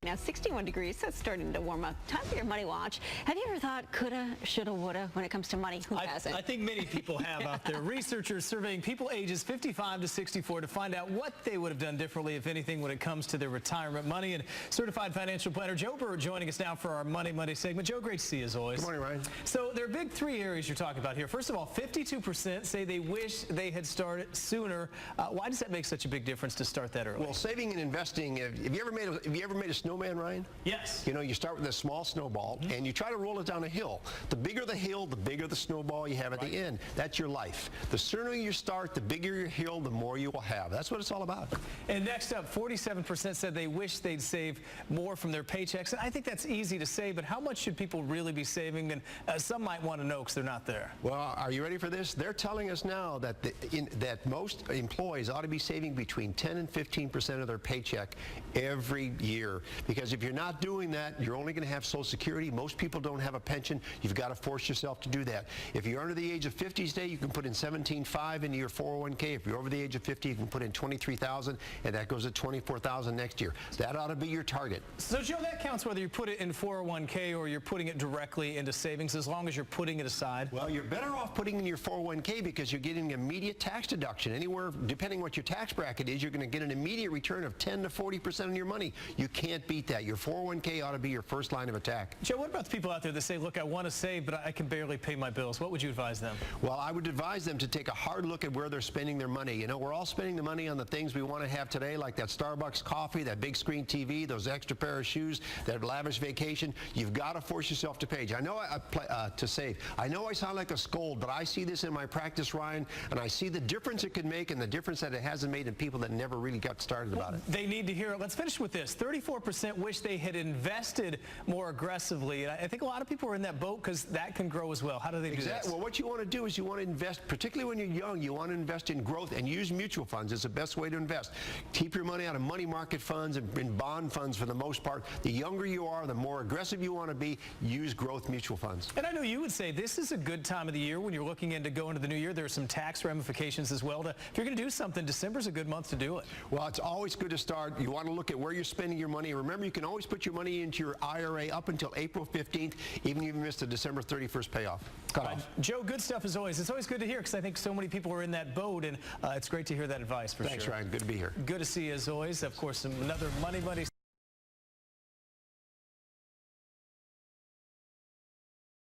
Now 61 degrees, so it's starting to warm up. Time for your money watch. Have you ever thought coulda, shoulda, woulda when it comes to money? Who hasn't? I think many people have out there. Researchers surveying people ages 55 to 64 to find out what they would have done differently, if anything, when it comes to their retirement money. And Certified Financial Planner Joe Bert joining us now for our Money Monday segment. Joe, great to see you as always. Good morning, Ryan. So there are big three areas you're talking about here. First of all, 52% say they wish they had started sooner. Why does that make such a big difference to start that early? Well, saving and investing, have you ever made a snowman, Ryan? Yes. You know, you start with a small snowball and you try to roll it down a hill. The bigger the hill, the bigger the snowball you have at the end. That's your life. The sooner you start, the bigger your hill, the more you will have. That's what it's all about. And next up, 47% said they wish they'd save more from their paychecks. And I think that's easy to say, but how much should people really be saving? And some might want to know because they're not there. Well, are you ready for this? They're telling us now that that most employees ought to be saving between 10 and 15% of their paycheck every year. Because if you're not doing that, you're only going to have Social Security. Most people don't have a pension. You've got to force yourself to do that. If you're under the age of 50 today, you can put in $17,500 into your 401k. If you're over the age of 50, you can put in $23,000, and that goes to $24,000 next year. That ought to be your target. So, Joe, that counts whether you put it in 401k or you're putting it directly into savings, as long as you're putting it aside? Well, you're better off putting it in your 401k because you're getting immediate tax deduction. Anywhere, depending what your tax bracket is, you're going to get an immediate return of 10 to 40% on your money. You can't beat that. Your 401k ought to be your first line of attack. Joe, what about the people out there that say, look, I want to save, but I can barely pay my bills? What would you advise them? Well, I would advise them to take a hard look at where they're spending their money. You know, we're all spending the money on the things we want to have today, like that Starbucks coffee, that big screen TV, those extra pair of shoes, that lavish vacation. You've got to force yourself to pay. I know to save. I know I sound like a scold, but I see this in my practice, Ryan, and I see the difference it can make and the difference that it hasn't made in people that never really got started about it. They need to hear it. Let's finish with this. 34% wish they had invested more aggressively. And I think a lot of people are in that boat because that can grow as well. How do they do that? Well, what you want to do is you want to invest, particularly when you're young, you want to invest in growth and use mutual funds. It's the best way to invest. Keep your money out of money market funds and in bond funds for the most part. The younger you are, the more aggressive you want to be, use growth mutual funds. And I know you would say this is a good time of the year when you're looking into going into the new year. There are some tax ramifications as well. If you're going to do something, December's a good month to do it. Well, it's always good to start. You want to look at where you're spending your money. Remember, you can always put your money into your IRA up until April 15th, even if you missed the December 31st payoff. Joe, good stuff as always. It's always good to hear because I think so many people are in that boat, and it's great to hear that advice for sure. Thanks, Ryan. Good to be here. Good to see you as always. Of course, another Money Monday.